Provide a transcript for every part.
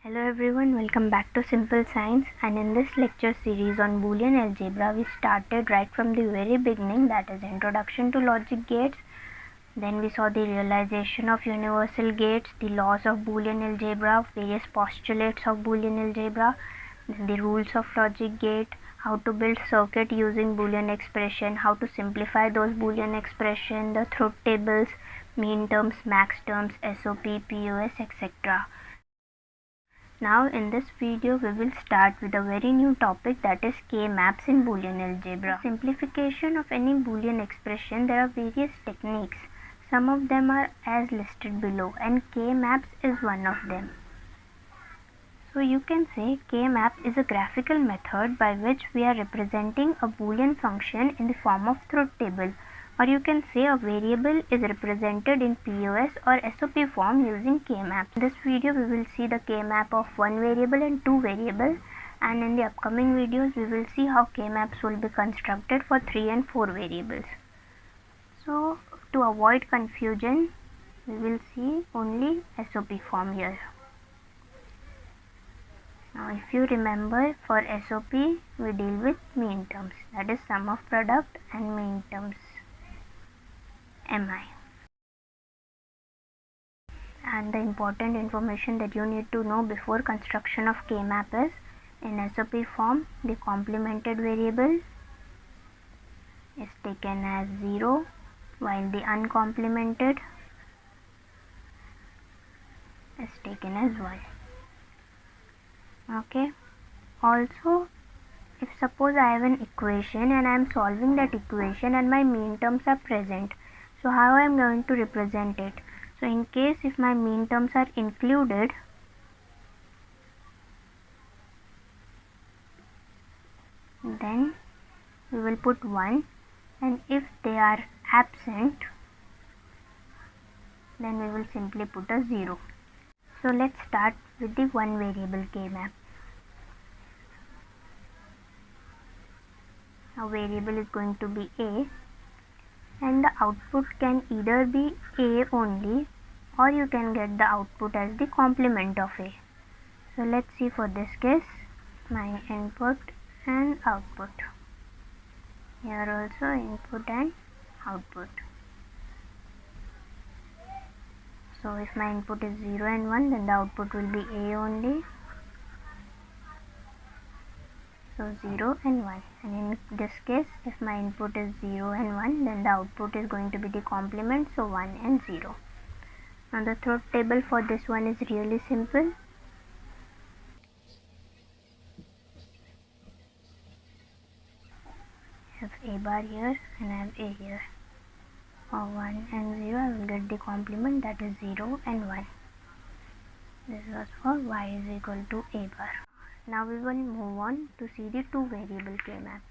Hello everyone, welcome back to Simple Science, and in this lecture series on Boolean algebra we started right from the very beginning, that is introduction to logic gates. Then we saw the realization of universal gates, the laws of Boolean algebra, various postulates of Boolean algebra, then the rules of logic gate, how to build circuit using Boolean expression, how to simplify those Boolean expression, the truth tables, mean terms, max terms, SOP, POS, etc. Now in this video we will start with a very new topic, that is K-maps in Boolean algebra. For simplification of any Boolean expression there are various techniques. Some of them are as listed below and K-maps is one of them. So you can say K-map is a graphical method by which we are representing a Boolean function in the form of truth table, or you can say a variable is represented in POS or SOP form using K-map. In this video we will see the K-map of one variable and two variables, and in the upcoming videos we will see how K-maps will be constructed for 3 and 4 variables. So to avoid confusion we will see only SOP form here. Now if you remember, for SOP we deal with mean terms, that is sum of product and mean terms MI. And the important information that you need to know before construction of K-map is, in SOP form the complemented variable is taken as 0 while the uncomplemented is taken as 1. Okay. Also, if suppose I have an equation and I am solving that equation and my mean terms are present, so how I am going to represent it? So in case if my mean terms are included, then we will put 1, and if they are absent then we will simply put a 0. So let's start with the one variable K-map. Our variable is going to be A, and the output can either be A only or you can get the output as the complement of A. So let's see for this case my input and output. Here also input and output. So if my input is 0 and 1, then the output will be A only. So 0 and 1, and in this case if my input is 0 and 1, then the output is going to be the complement, so 1 and 0. Now the truth table for this one is really simple. I have A bar here and I have A here. For 1 and 0 I will get the complement, that is 0 and 1. This was for y is equal to A bar. Now we will move on to see the two variable K-map.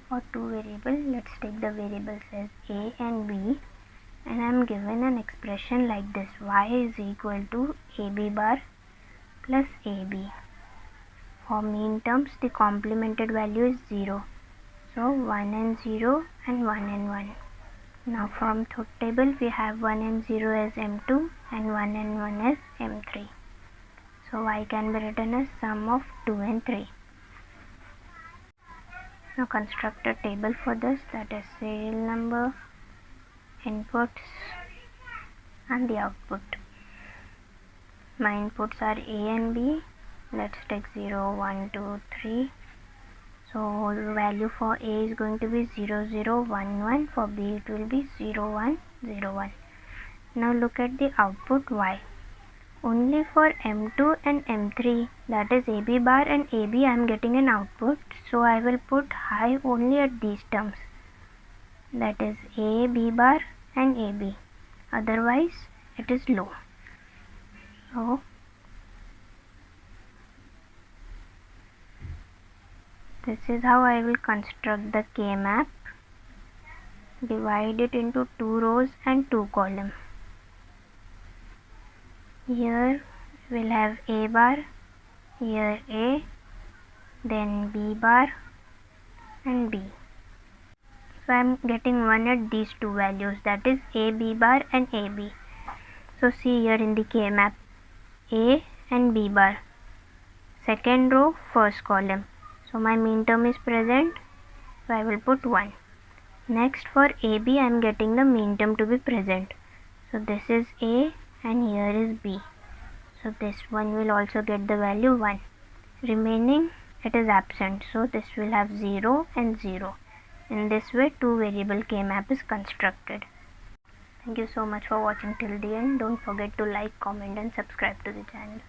For two variable, let's take the variables as A and B, and I am given an expression like this: y is equal to AB bar plus AB. For mean terms the complemented value is 0, so 1 and 0 and 1 and 1. Now from truth table we have 1 and 0 as M2 and 1 and 1 as M3. So y can be written as sum of 2 and 3. Now construct a table for this, that is serial number, inputs and the output. My inputs are A and B. Let's take 0, 1, 2, 3. So the value for A is going to be 0, 0, 1, 1. For B it will be 0, 1, 0, 1. Now look at the output y. Only for M2 and M3, that is AB bar and AB, I am getting an output. So I will put high only at these terms, that is A, B bar and AB. Otherwise it is low. So this is how I will construct the K-map. Divide it into 2 rows and 2 columns. Here we'll have A bar, here A, then B bar and B. I am getting 1 at these two values, that is a b bar and a b. So see here in the K map, a and b bar, second row, first column. So my mean term is present, so I will put 1. Next for AB I am getting the mean term to be present. So this is A and here is B. So this one will also get the value 1. Remaining it is absent, so this will have 0 and 0. In this way two variable K map is constructed. Thank you so much for watching till the end. Don't forget to like, comment and subscribe to the channel.